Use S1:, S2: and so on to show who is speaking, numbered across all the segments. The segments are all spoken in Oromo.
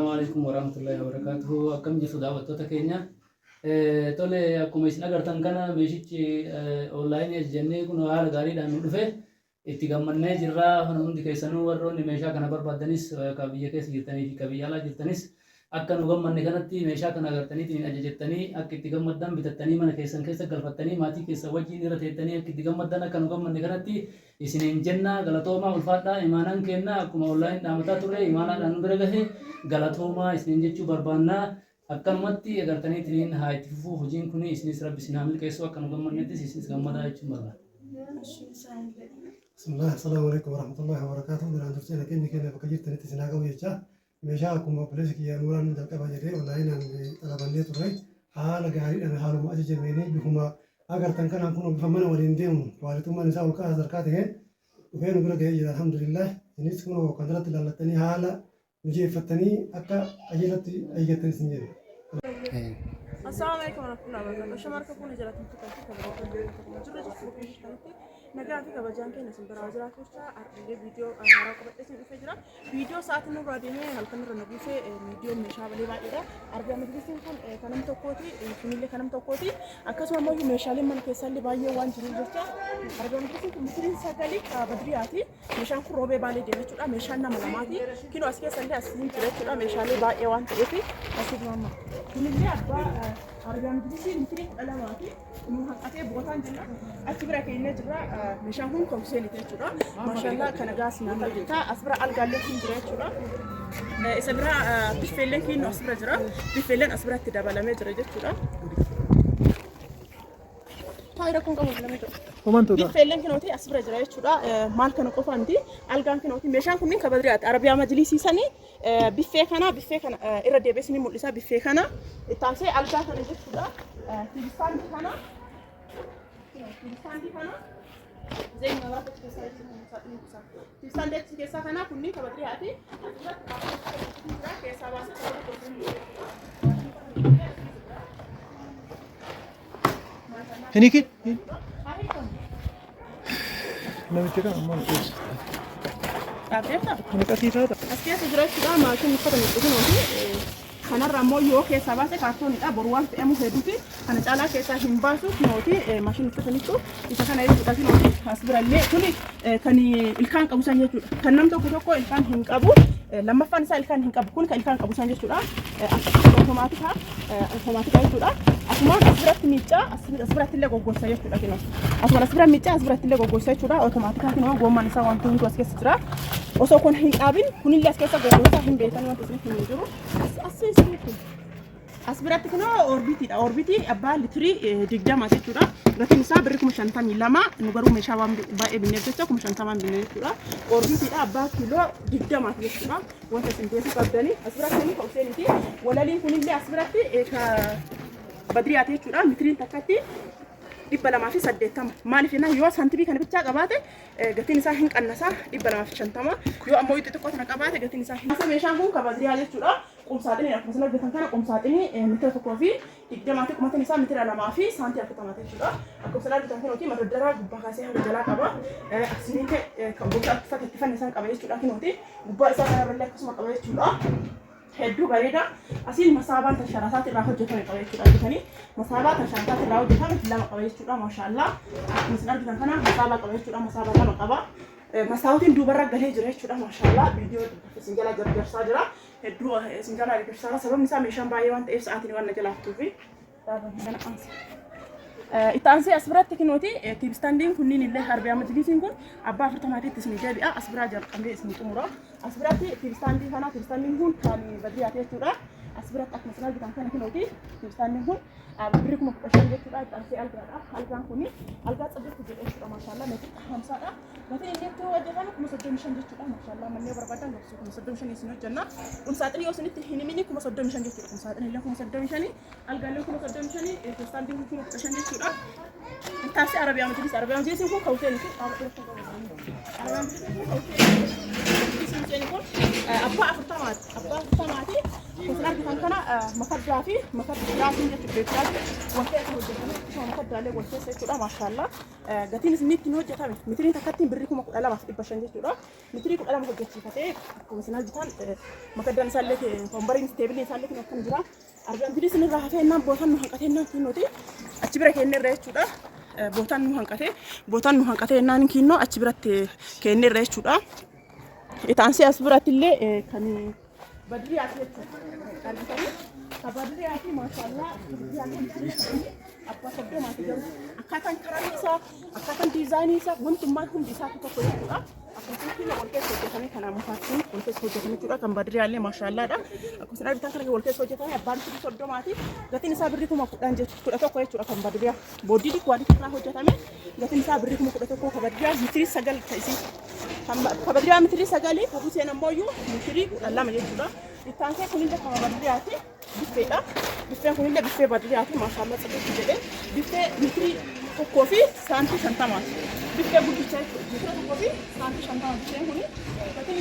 S1: Assalamualaikum warahmatullahi wabarakatuh. Akkam jirtu daawwattoota keenya. Tole akkuma isin agartan kana meeshichi online jennee kun haala gaariidhaan nu dhufe itti gammannee jirra. Hundi keessanuu warroonni meeshaa kana barbaadanis ka biyya keessa jirtanii fi ka biyya alaa jirtanis akka nu gammanne kanatti meeshaa kana agartaniitiin ajajattanii akka itti gammaddan bitattanii mana keessan keessa galfattanii maatii keessa wajjin irra teettanii akka itti gammaddan akka nu gammanne kanatti isiniin jenna galatoomaa ulfaadhaa imaanaan kenna akkuma online dhaamataa turre imaanaadhaan nu bira gahe galatoomaa isiniin jechuu barbaannaa akkanumatti agartaniitiin haa itti fufuu hojiin kun isinis rabbi isin haa milkeessu akka nu gammannettis isinis gammadaa jechuun barbaada.
S2: Bismillah, assalamualaikum warahmatullahi wabarakatuh. Dengan terusnya kini kita bekerja tadi di sana kau ya. Meeshaa akkuma obboleessi kiyyaa nuuraan jalqaba jedhee onlaayinaan xalabannee turre haala gaariidhaan haaluma ajajameenii bifuma agartan kanaan kun bifa mana waliin deemu waalitummaan isaa ol ka'aa sadarkaa ta'een dhufee nu bira ga'ee jira alhamdulillah. Innis kun kan irratti ilaallattanii haala mijeeffattanii akka qajeelatti eeggattan isin jedhu.
S3: Assalamualaikum warahmatullahi wabarakatuh. Shamarka kun jiraatu tukatti kan nagaa fi kabajaan keenya isin biraa jiraatudha. Argee viidiyoo haaraa qabadhee dhufee jira. Viidiyoo sa'aatiin nurraa deemee halkan irra nagusee viidiyoo meeshaalee baay'eedha. Argaa majlisiin kun kanam tokkooti, kunillee kanam tokkooti. Akkasuma immoo meeshaaleen mana keessallee baay'ee waan jiruuf jecha argaa majlisiin kun misiriin sagalii badriyaati. Meeshaan kun roobee baalee deemachuudha. Meeshaan nama lamaati. Kinoo as keessallee asiin jirachuudha. Meeshaalee baay'ee waan ta'eef asiin mamma. Kunillee abbaa argaa majlisiin misiriin qalamaati. Nu haqqatee bootaan jira. Achi bira keenya jira. Meeshaan kun komseen jechuudha. Maashaallah kana gaas nama bitaa as bira algaallee kun jira jechuudha. Isa bira biffeelleen kiinoo as bira jira. Biffeelleen as biratti dabalamee jira jechuudha. Taayira kun qabu dabalamee jira. Biffeelleen kiinooti as bira jira jechuudha. Maal kana qofa miti algaan kiinooti. Meeshaan kunniin kabadriyaati. Arabiyaa majlisiisanii biffee kana irra deebisanii mul'isa biffee kana ittaansee algaa kana jechuudha. Tiibisaandi kana زي ما رافق تساندت كيسا كنا كوني كبدري هاتي كيسا باسه
S4: هني كده ما بتجا ما بتجا
S3: عارفة
S4: هني كثير هذا
S3: أسكيت جريت كده ما كان يفضل يقولون kana rammoo yoo keessa baase kaartoonidha boruwaan fe'amu hedduuti kana caalaa keessaa hin baasu nooti maashinii uffataniitu isa kana jechuudha nooti as birallee kuni kan ilkaan qabu san jechuudha kan nam tokko ilkaan hin qabu lammaffaan isaa ilkaan hin qabu kun kan ilkaan qabu san jechuudha automaatika jechuudha asuma as biratti miicaa as biratti illee goggoosa jechuudha kinoo asuma as bira miicaa as biratti illee goggoosa jechuudha automaatika kinoo goommaan isaa wanti hundi as keessa jira osoo kun hin qaabin kunillee as keessa goggoosa hin beekani wanti isin hin jiru as biratti kana orbitiidha. Orbitii abbaa litirii digdama jechuudha. Gatiin isaa birrii 52 nu garuu meeshaa waan baay'ee binneef jecha 50 binneef jechuudha. Orbitiidha abbaa kiiloo 20 jechuudha. Wanta isin beeku qabdanii as biratti ka'useeniti walaliin kunillee as biratti badriyaati jechuudha. Litiriin takkatti 280 maaliif jenna yoo santibii kana bichaa qabaate gatiin isaa hin qannasa 250 yoo ammoo xixiqqoo kana qabaate gatiin isaa hin meeshaan kun kabadriyaa jechuudha. Qumsaaxinii akkuma sana hojjetan kana qumsaaxinii meetira tokkoo fi 20 qumatiin isaa meetira 2 fi saantii 40 jechuudha. Akkuma sana hojjetan kana madardara gubbaa kaasee hanga jalaa qaba. Akkasiin kan gogaa itti fannisan qaba jechuudha. Kinooti gubbaa isaa kanarrallee akkasuma qaba jechuudha. Hedduu bareeda asiin masaabaan tashaarasaati irraa hojjetame qaba jechuudha. Hojjetanii masaabaa tashaarasaati irraa hojjetame lama qaba jechuudha. Maashaallah akkuma sana hojjetan kana masaabaa qaba jechuudha. Masaabaa lama qaba. Masaawotiin duubarra galee jira jechuudha. Maashaallah viidiyoo isin jala gargaarsaa jira. Hedduu isin jala gargaarsaa sababni isaa meeshaan baay'ee waan ta'eef sa'aatiin waan na jala haftuufi kana ansi. Itaansi as biratti kinooti tiibstaandiin kunniin illee harbiyaa majlisiin kun abbaa 40 isin deebi'a as biraa jalqabee isin xumura. As biratti tiibstaandiin kun kan badriyaati jechuudha. As biratti akkuma sana bitan kana kinooti tiibstaandiin kun birrii 15 jechuudha. Itaansi algaadha. Algaan kuni algaa xabbiitti jedhee jechuudha. Maashaallah meetii 50dha. Gatiin inni itti hojjetan 35 jechuudha. Maashaallah manneen barbaadan gabsu 35 isin hojjenna. Qumsaaxinii yoo isinitti hin himini 35 jechuudha. Qumsaaxinii illee 35 algaalee 35 tiibstaandiin kun 15 jechuudha. Taasi Arabiyaa majlisiin kun ka'useen kun Arabiyaa majlisiin kun ka'useen kun أبا أفتمات أفتماتي كسر كان كنا مكدرة في مكدرة في جت بيتال وكيف هو جت شو مكدرة له وكيف سيكون ما شاء الله قتين سميت نو جت مترين تكتين بريكم ألا ما في بشنج جت مترين ألا ما هو جت فتى كمسنا جتان مكدرة نسالك كمبرين ستابلين نسالك نكمل جرا أرجع بدي سنين راح في نام بوثان نهكتين نام كينوتي أتبرك إني رأيت جدا بوثان نهكتين نام كينو أتبرت كإني رأيت جدا إتانسي أسبرت اللي كني بدري أكيد بدري أكيد ما شاء الله بدري أكيد أبغى سبب ما تجرب أكثر كراميسا أكثر ديزاينيسا وانتم ما هم ديزاين كتير كذا أكثر كذا والكيس وجهنا كنا مفاتين والكيس وجهنا كذا كم بدري عليه ما شاء الله ده أكثر نادي تاني والكيس وجهنا أبان كذي سبب ما تي قتين سابريكم أكثر أنجز كذا تو كويس كم بدري بودي دي كواليتي كنا وجهنا قتين سابريكم أكثر تو كبدري مثلي سجل كيسي كبدري مثلي سجلي كبوسي أنا مويو مثلي الله مليك كذا التانكي كلنا كم بدري آتي بفيدا بفيدا كلنا بفيدا بدري آتي ما شاء الله سبب كذا بفيدا مثلي كوفي سانتي سانتامان بفيدا بدري شيء بفيدا كوفي سانتي سانتامان بفيدا هوني لكن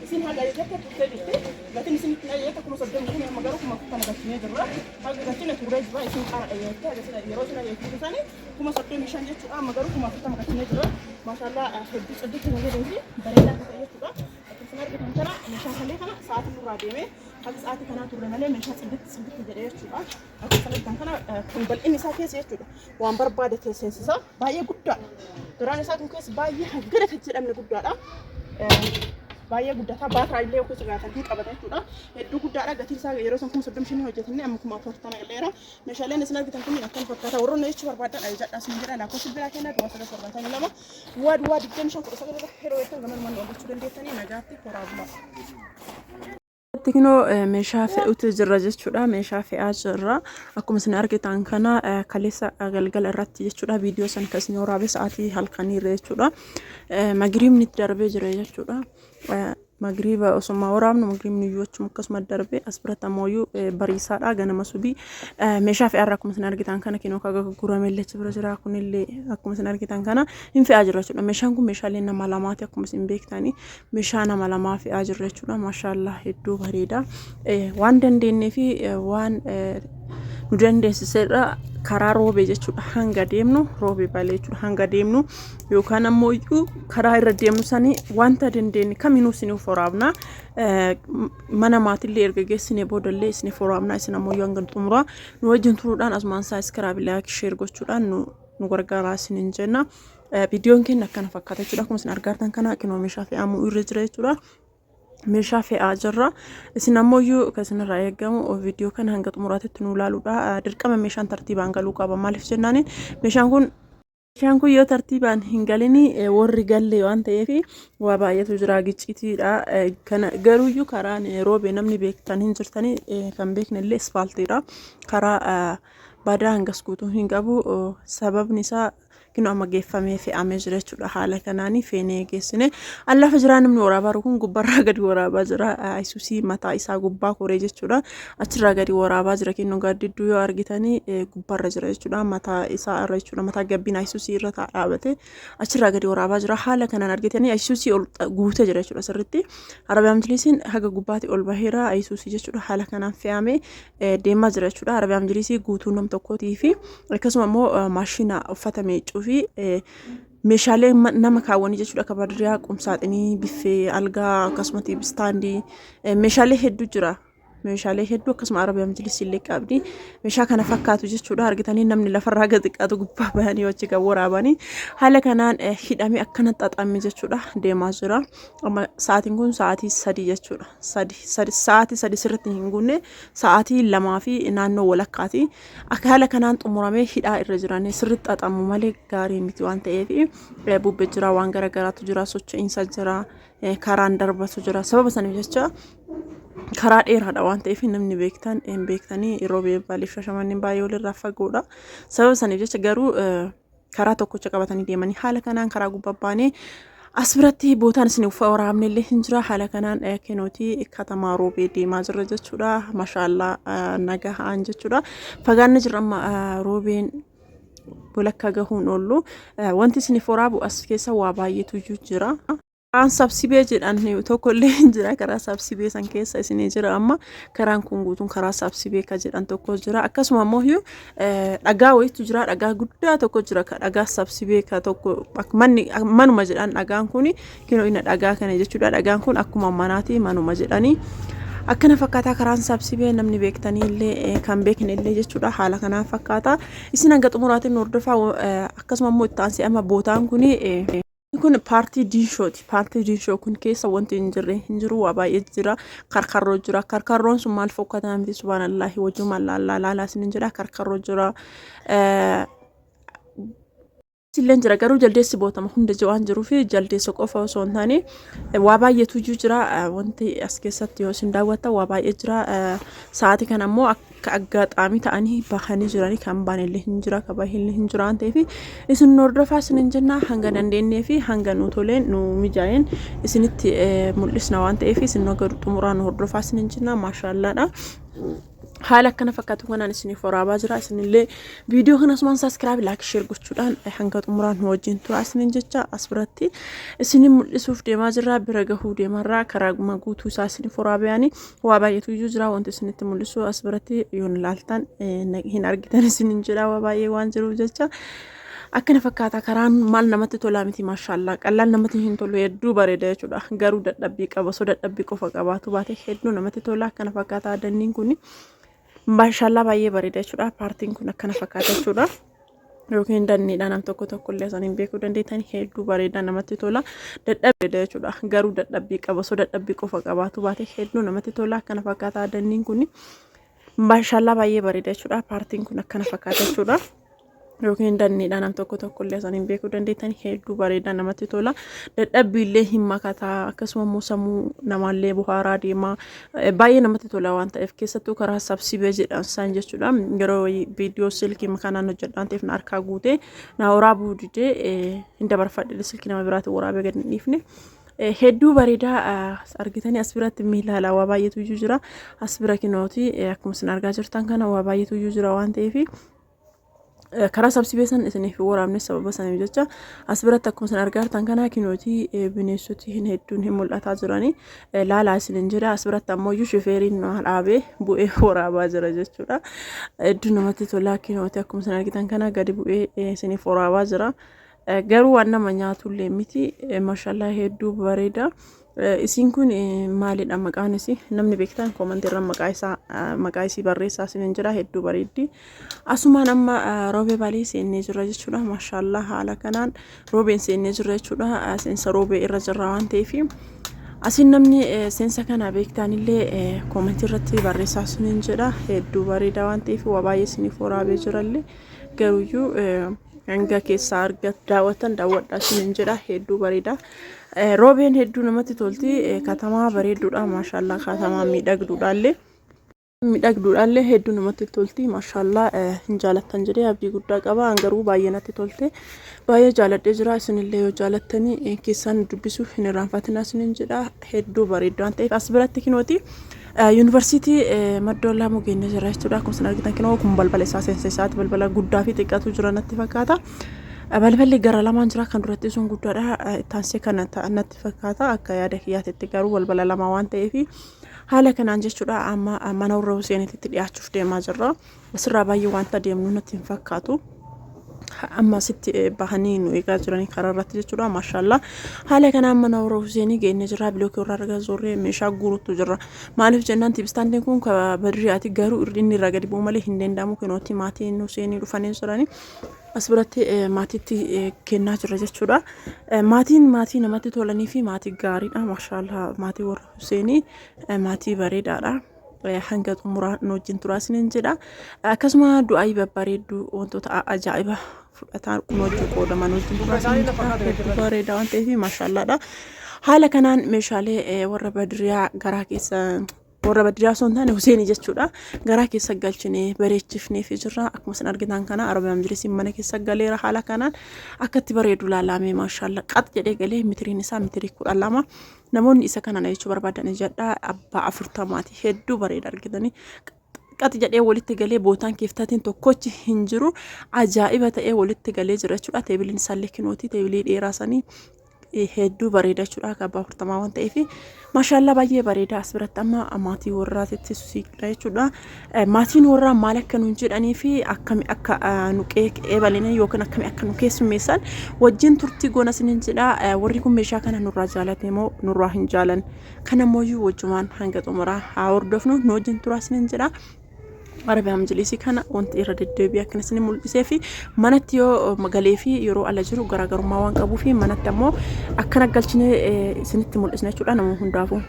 S3: إسين هذا يجتك بفيدا لكن إسين نجيت كم صدق مهني مجرد ما كنت مقتنع جرا هذا لكن تورج بقى إسين قارئ يجتك هذا يروسنا يجتك ثاني كم صدق مشان جت مجرد ما كنت مقتنع جرا ما شاء الله حد صدق هذا رجلي بريدا كتير كذا سنار كده كنا مشان خليه كنا ساعات الرابعة هذا ساعات كنا تورنا ليه مشان سبت جريش شوفا أكيد سنار كنا كنبل إني ساعات كيس يشوفا وأمبر بعد كيس سنسا بايه قدّا تراني ساعات كيس بايه هجرة كتير أمن قدّا لا بايه قدّا تا بات رايله وكيس قاعد تجيب أبدا شوفا يدو قدّا لا قتيل ساعة يروسن كم صدق مشيني هجتني أمكم ما فرطنا قليرا مشان لين سنار كده كنا نكمل فرطة ورنا يشوف بعد أيجاد أسمع جرا لا كوس بلا كنا دواسة فرطة لما واد جمشان كوس كده هيرو يتن زمان ما نقول شو دندي تاني نجاتي كرابلا تكنو meeshaa fe'uutu jirra jechuudha meeshaa fe'aa jirra akkuma isin argitan kana kaleessa galgala irratti jechuudha viidiyoo san kan isin waraabe sa'aatii halkanii irra jechuudha magriibni darbee jira jechuudha magriiba osuma waraabnu magriibni iyyuu akkasuma darbee asbirata mooyuu bariisaadha ganama subii meeshaa fe'aa irra akkuma isin argitan kana kinoo kaga gurameellee bira jira kunillee akkuma isin argitan kana hin fe'aa jira jechuudha meeshaan kun meeshaalee nama lamaati akkuma isin beektani meeshaa nama lamaa fe'aa jira jechuudha maashaallah hedduu bareeda waan dandeenyee fi waan nu dandeessisedha karaa roobee jechuudha hanga deemnu roobee balee jechuudha hanga deemnu yookaan ammoo iyyuu karaa irra deemnu sanii wanta dandeenye kaminuu isiniif waraabna mana maatillee erga geessine boodallee isiniif waraabna isin ammoo iyyuu hanga xumuraa nu wajjin turuudhaan asumaan saabskiraayib laayik sheer gochuudhaan nu gargaaraa isiniin jenna viidiyoon keenya akkana fakkaata jechuudha akkuma isin argartan kana kinoo meeshaa fe'amuu irra jira jechuudha meeshaa fe'aa jirra isin ammoo iyyuu kasinirraa eegamu viidiyoo kana hanga xumuraatitti nu ilaaluudha dirqama meeshaan tartiibaan galuu qaba maaliif jennaani meeshaan kun yoo tartiibaan hin galini warri galle waan ta'eef waa baay'eetu jira giccitiidha kana garuu iyyuu karaan roobee namni beektan hin jirtani kan beeknellee ispaaltiidha karaa badaa hangas guutuu hin qabu sababni isaa kino amma geeffamee fe'amee jira jechuudha haala kanaanii feenee geessine allafa jiraa namni waraabaa kun gubbarraa gadi waraabaa jira isuusii mataa isaa gubbaa koree jechuudha achirraa gadi waraabaa jira kinoo gaaddidduu yoo argitanii gubbarra jira jechuudha mataa isaa irra jechuudha mataa gabbina isuusii irra dhaabate achirraa gadi waraabaa jira haala kanaan argitanii isuusii ol guutee jira jechuudha sirriitti arabiyaa majliisiin haga gubbaatti ol baheera isuusii jechuudha haala kanaan fe'amee deemaa jira jechuudha arabiyaa majliisii guutuu nam tokkootii fi akkasuma immoo maashina uffata miiccuu fi meeshaalee nama kaawwanii jechuudha kabadriyaa qumsaaxinii biffee algaa akkasumas istaandii meeshaalee hedduu jira meeshaalee hedduu akkasuma arabiyaa majliisii illee qabdi meeshaa kana fakkaatu jechuudha argitanii namni lafarraa gadi qaatu gubbaa bahanii wajji kan waraabanii haala kanaan hidhamee akkana xaxamee jechuudha deemaa jira amma sa'aatiin kun sa'aatii 3 jechuudha sa'aatii 3 sirriitti hin guunne sa'aatii 2 fi naannoo walakkaati akka haala kanaan xumuramee hidhaa irra jiran sirriitti xaxamu malee gaarii miti waan ta'eef bubbee jira waan garagaraatu jira socho'iinsa jira karaan darbatu jira sababa saniif jecha karaa dheeraadha waan ta'eef namni beektanii yeroo beebbaliif shashamanii baay'ee walirraa fagoodha sababa saniif jecha garuu karaa tokkocha qabatanii deemanii haala kanaan karaa gubbabbaanee as biratti bootaan isin uffata waraabne illee hin jira haala kanaan kenootii katamaa roobee deemaa jira jechuudha maashaallah nagahaan jechuudha fagaanni jira amma roobeen walakka gahuun oollu wanti isin waraabu as keessa waa baay'eetu jira Karaan sabsibee jedhan tokko illee hin jira. Karaa sabsibee san keessa isinii jira amma karaan kun guutuun karaa sabsibee ka jedhan tokko jira. Akkasuma immoo dhagaa wayiitu jira. Dhagaa guddaa tokko jira. Dhagaa sabsibee ka tokko manuma jedhan dhagaan kun kinoo inni dhagaa kana jechuudha. Dhagaan kun akkuma manaati manuma jedhanii. Akkana fakkaata karaan sabsibee namni beektanii illee kan beekne illee jechuudha. Haala kanaan fakkaata. Isin hanga xumuraatiin hordofaa akkasuma immoo itti aansee amma bootaan kun paartii diishooti. Paartii diishoo kun keessa wanti hin jirre hin jiru waa baay'ee jira. Karkarroo jira. Karkarroon sun maal fakkaatan fi subhaanallahi wajjuma laalaa isin jira. Karkarroo jira. Silleen jira garuu jaldeessi bootama hunda waan jiruuf jaldeessa qofa osoo hin taane waa baay'eetu jira. Wanti as keessatti yoo isin daawwatta waa baay'ee jira. Sa'aatii kana immoo akka aggaxaamii ta'anii bahanii jiranii kan baanillee hin jira kan baay'illee hin jira waan ta'eef isin hordofaa isin jenna hanga dandeenyee fi hanga nu toleen nu mijaa'een isinitti mul'isna waan ta'eef isin xumuraan hordofaa isin jenna maashaallaadha. Haala akkana fakkaatu kanaan isiniif waraabaa jira. Isinillee viidiyoo kana asumaan saabskiraayib laayik sheer gochuudhaan hanga xumuraan nu wajjin tura isinin jecha as biratti isinin mul'isuuf deemaa jirra. Bira gahuu deemarraa karaa guutuu isaa isiniif waraabayanii waa baay'eetu iyyuu jira. Wanti isinitti mul'isu as biratti yoon ilaaltan hin argitan isinin jedha waa baay'ee waan jiruuf jecha. Akkana fakkaata karaan maal namatti tolaa miti maashaallah qallaan namatti hin tolu hedduu bareeda jechuudha. Garuu dadhabbii qaba osoo dadhabbii qofa qabaatu baate hedduu namatti tola. Akkana fakkaata danniin kun maashaallah baay'ee bareeda jechuudha. Paartiin kun akkana fakkaata jechuudha. Yookiin danniidhaan nam tokko illee saniin beekuu dandeettan hedduu bareeda namatti tola. Dadhabbii jechuudha. Garuu dadhabbii qaba osoo dadhabbii qofa qabaatu baate hedduu namatti tola. Akkana fakkaata danniin kun maashaallah baay'ee bareeda jechuudha. Paartiin kun akkana fakkaata jechuudha. Yookiin danniidhaan nam tokko illee saniin beekuu dandeettan hedduu bareeda namatti tola. Dadhabbii illee hin makata akkasuma immoo sammuu namaallee buhaaraa deema baay'ee namatti tola waan ta'eef keessattuu karaa sabsibee jedhan san jechuudha. Yeroo viidiyoo silkii makanaan hojjedhaan ta'eef na harkaa guutee na waraabuu didee hin dabarfadhe silkii nama biraatti waraabee gad hin dhiifne. Hedduu bareeda argitanii as biratti miila waa baay'eetu iyyuu jira. As bira kinooti akkuma isin argaa jirtan kana waa baay'eetu iyyuu jira waan ta'eef karaa sabsibee san isiniif waraabne sababa saniif jecha as biratti akkuma isin argaa jirtan kana kinootii bineensoti hedduun hin mul'ataa jiranii laalaa isin jira. As biratti ammoo iyyuu shufeeriin dhaabee bu'ee waraabaa jira jechuudha. Hedduu namatti tola kinootii akkuma isin argitan kana gadi bu'ee isiniif waraabaa jira. Garuu waan nama nyaatullee miti maashaallah hedduu bareeda. Isin kun maalidha maqaan isii namni beektan koomantiirra maqaa isii barreessaa isin jira hedduu bareeddi. Asumaan amma roobee balee seennee jira jechuudha. Maashaallah haala kanaan roobeen seennee jira jechuudha. Seensa roobee irra jirra waan ta'eef asin namni seensa kana beektan illee koomantiirratti barreessaa isin jedha hedduu bareeda waan ta'eef waa baay'ee isiniif waraabee jirallee garuuyyuu hanga keessaa argat daawwatan daawwadhaa isin jedha hedduu bareeda. Roobeen hedduu namatti tolti katamaa bareedduudha maashaallah katamaa miidhagduudhaallee hedduu namatti tolti maashaallah hin jaalattan jedhee abdii guddaa qaba garuu baay'ee natti tolte baay'ee jaaladhee jira. Isinillee yoo jaalattanii keessaan dubbisuuf hin irraanfatinaa isin jedha hedduu bareeddu waan ta'eef as biratti kinooti yuunivarsiitii Maddoolaa Mugeenya jira jechuudha. Akkuma isin argitan kinoo kun balbala isaa seensa isaati balbala guddaa fi xiqqaatu jira natti fakkaata. Balballi gara lamaan jira kan duratti sun guddaadha taansee kana natti fakkaata akka yaada kiyyaatitti garuu balbala lama waan ta'eef haala kanaan jechuudha. Amma mana warra Huseenitti dhiyaachuuf deemaa jirra. Asirraa baay'ee wanta deemnu natti hin fakkaatu. Amma sitti bahanii nu eegaa jiranii karaa irratti jechuudha. Maashaallah haala kanaan mana warra Huseenii geenya jirra. Bilookii warra argaa zorree meeshaa guuruutu jirra. Maaliif jennaan tiibistaantiin kun badriyaati garuu inni irraa gadi bu'u malee hin danda'amu. Kinooti maatiin Huseenii dhufanii jiranii as biratti maatiitti kennaa jira jechuudha. Maatii namatti tolanii fi maatii gaariidha. Maashaallah maatii warra Huseenii maatii bareedaadha. Hanga xumuraa nu wajjin turaa isinin jedha. Akkasuma du'aa babbareedduu wantoota ajaa'iba fudhataan kun wajjin qoodaman wajjin turaa isinin jedha. Bareeda waan ta'eef maashaallaadha. Haala kanaan meeshaalee warra badriyaa garaa keessa warra badriyaa osoo hin taane Huseenii jechuudha. Garaa keessa galchinee bareechifnee fi jirra. Akkuma isin argitan kana Arabiyaa Majlisiin mana keessa galeera haala kanaan akkatti bareedu laalamee maashaallah qax jedhee galee mitiriin isaa mitirii 12 namoonni isa kana jechuu barbaadan jedha abbaa 40 hedduu bareeda argitanii qax jedhee walitti galee bootaan keeftatiin tokkochi hin jiru ajaa'iba ta'ee walitti galee jira jechuudha. Teebiliin isaallee kinooti teebilii dheeraa sanii hedduu bareeda jechuudha gabbaa 40 waan ta'eef maashaallah baay'ee bareeda as biratti amma maatii warraatitti susiidha jechuudha maatiin warraa maal akka nuun jedhanii fi akkami akka nu qeebaline yookiin akkami akka nu keessummeessan wajjin turtii goona sinin jedha warri kun meeshaa kana nurraa jaalate moo nurraa hin jaalan kana mooyyuu wajjumaan hanga xumuraa haa hordofnu nu wajjin turaa sinin jedha Arabi Amjilisi kana wanti irra deddeebi'ee akkana isin mul'isee fi manatti yoo magalee fi yeroo ala jiru garaagarummaa waan qabuu fi manatti ammoo akkana galchine isinitti mul'isna jechuudha nama hundaafuu.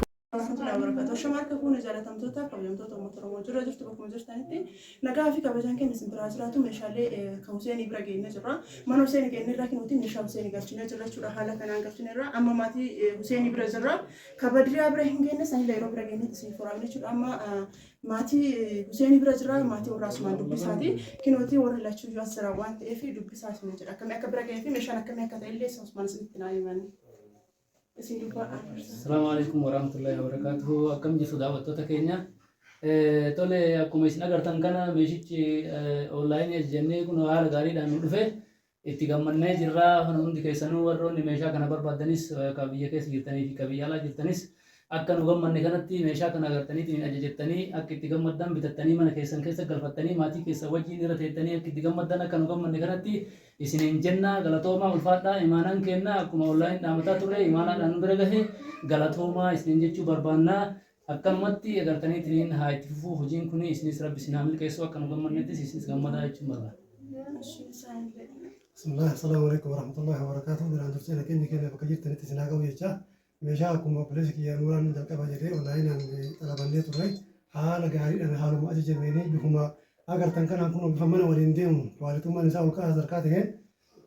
S3: Shamarka kun jaalatamtoota kabajamtoota uummata Oromoo jira jirtu bakkuma jirtanitti nagaa fi kabajaan keenya isin biraa jiraatu meeshaalee kan Huseenii bira geennee jirra. Mana Huseenii geennee irraa kinuuti meeshaa Huseenii galchinee jirra jechuudha haala kanaan galchinee irra amma maatii Huseenii bira jirra. Kabadiriyaa bira hin geenne sanillee yeroo bira geennee isin foraamne jechuudha amma maatii Huseenii bira jirra maatii warraa asumaan dubbisaati kinuuti warri lachuu yoo asirraa waan ta'eef dubbisaa isin jedha akkamii akka bira ga'ee fi meeshaan akkamii akka ta'ellee asumaan isinitti naa himanni.
S1: Assalamu alaikum warahmatullahi wabarakatuh. Akkam jirtu daawwattoota keenya. Tole akkuma isin agartan kana meeshichi online jennee kun haala gaariidhaan nu dhufe itti gammannee jirra. Hundi keessanuu warroonni meeshaa kana barbaadanis ka biyya keessa jirtanii fi ka biyya alaa jirtanis akka nu gammanne kanatti meeshaa kana agartaniitiin ajajattanii akka itti gammaddan bitattanii mana keessan keessa galfattanii maatii keessa wajjin irra teettanii akka itti gammaddan akka nu gammanne kanatti isiniin jenna galatoomaa ulfaadhaa imaanaan kenna akkuma online dhaamataa turre imaanaadhaan nu bira gahe galatoomaa isiniin jechuu barbaannaa akkanumatti agartaniitiin haa itti fufuu hojiin kun isinis rabbi isin haa milkeessu akka nu gammannettis isinis gammadaa jechuun barbaada.
S2: Bismillah, assalamu alaikum warahmatullahi wabarakatuh. Dengan tursiin keenya keenya bakka jirtanitti isin haa qabu jecha meeshaa akkuma obboleessi kiyya nuuraan jalqaba jedhee onlaayinaan xalabannee turre haala gaariidhaan haaluma ajajameenii bifuma agartan kanaan kun bifa mana waliin deemu waalitummaan isaa ol ka'aa sadarkaa ta'een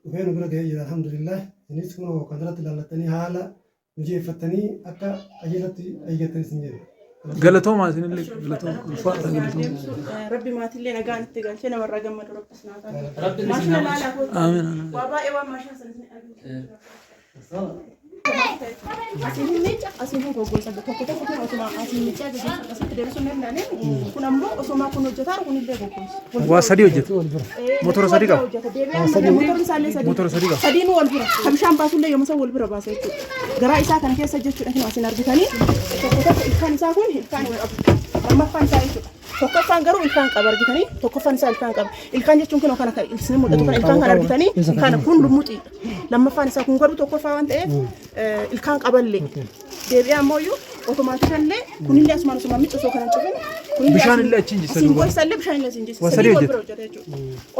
S2: dhufee nu bira ga'ee jira alhamdulillah innis kun kan irratti ilaallattanii haala mijeeffattanii akka qajeelatti eeggattan isin jedhu.
S4: Galatooma isinillee galatooma ulfaata galatooma.
S3: Rabbi maatillee nagaan itti galchee namarraa gammadu rabbis naa ta'a.
S1: Rabbi
S3: Maashina laalaa koo.
S4: Amiin.
S3: Waa baay'ee waan maashinaa sanis ni argina. Asiin goggoisa tokko tokko kun osuma asiin miccaa gaggeessu asitti deebisuu hin danda'ani. Kun ammoo osuma kun hojjetaa kunillee goggoisa.
S4: Waa sadii hojjetu. Motora sadii qaba.
S3: Motorri isaallee sadii.
S4: Motora sadii qaba.
S3: Sadiin wal bira. Kan bishaan baasullee yommuu isaan wal bira baasa jechuudha. Garaa isaa kana keessa jechuudha kan asiin argitanii tokko tokko ilkaan isaa kun ilkaan wal qabu. Lammaffaan isaa jechuudha. Tokkoffaan garuu ilkaan qaba argitanii tokkoffaan isaa ilkaan qaba. Ilkaan jechuun kun kana kan isin mul'atu kan ilkaan kan argitanii kana kun lumuuxi. Lammaffaan isaa kun garuu tokkoffaa waan ta'eef ilkaan qaballee deebi'ee ammoo otomaatikaallee kunillee asumaan osuma miccosoo kanan cufin
S4: bishaan illee achiin jissa duuba
S3: isallee bishaan illee achiin jissa
S4: sadii
S3: hojjeta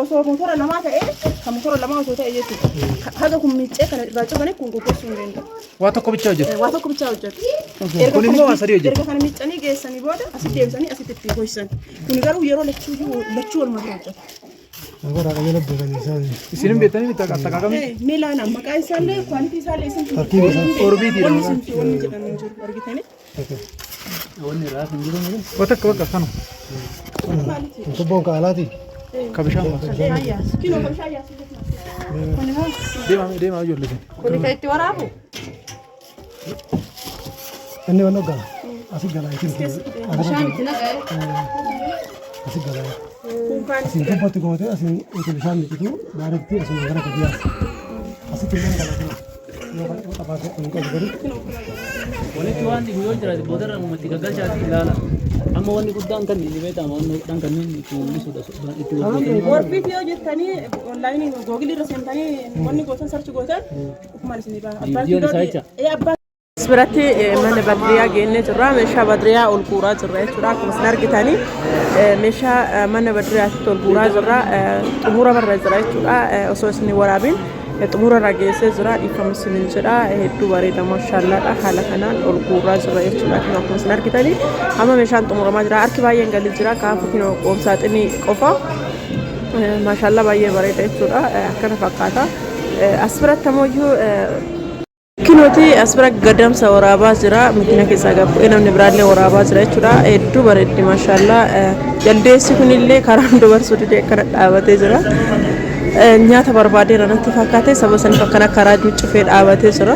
S3: osoo motora lamaa ta'ee kan motora lamaa osoo ta'e jechuudha haga kun miccee kana irraa cufanii kun goggogsuu hin danda'u.
S4: Waa tokko bichaa hojjetu.
S3: Waa tokko bichaa hojjetu.
S4: Kun immoo waa sadii hojjetu.
S3: Erga kana miccanii geessanii booda asitti deebisanii asitti itti ho'isan. Kun garuu yeroo lachuu waluma bira hojjetu.
S2: Agora qajeela beekanii isaanii.
S4: Isin beektanii attaqaqamni.
S3: Miilaan maqaan isaallee kwaalitii isaallee isin
S4: orbiitiidha.
S3: Wanni jedhamu jiru argitanii.
S1: Wanni raaf hin jiru miti.
S4: Bakka kana.
S2: Tubboon kaalaati.
S4: Ka bishaan baasa.
S3: Kinoo ka bishaan yaasuu.
S4: Deemaa ijoollee.
S3: Kuni kan itti waraabu.
S2: Inni waan hoggaa asii galaa isin.
S3: Bishaan itti naqaa.
S2: Asii galaa. Asin tubbatti goote asin itu bishaan miqitu daaretti asin gara gadiyaa. Asitti illee galaa. Yoo kan qabaate kun qabu gadi.
S1: Walitti waan dhibu yoo jiraate boodarra ummatti gaggalchaatti ilaala. Amma wanni guddaan kan inni beekama wanni guddaan kan inni itti mul'isudha itti hojjetanii.
S3: Orbiitii yoo jettanii onlaayinii googilii irra seentanii wanni gootan sarchi gootan ukumaan isinii baana.
S1: Viidiyoon isaa jecha.
S3: Biratti mana badriyaa geennee jirra meeshaa badriyaa ol guuraa jirra jechuudha akkuma isin argitanii meeshaa mana badriyaatti ol guuraa jirra xumura barra jira jechuudha osoo isin waraabin xumura irra geessee jira dhiifama isiniin jedha hedduu bareeda maashaallaadha haala kanaan ol guuraa jirra jechuudha akkuma isin argitanii amma meeshaan xumuramaa jira harki baay'een galii jira kaafu kinoo qoomsaaxinii qofa maashaallaa baay'ee bareeda jechuudha akkana fakkaata as biratti ammoo Kinoti asbara gadamsa waraabaa jira makina keessa gabu namni biraallee waraabaa jira jechuudha hedduu bareeddi maashaallah jaldeessi kunillee karaan dubarsuu didee akkana dhaabatee jira nyaata barbaadee ranatti fakkaate saba saniif akkana karaa cufee dhaabatee jira.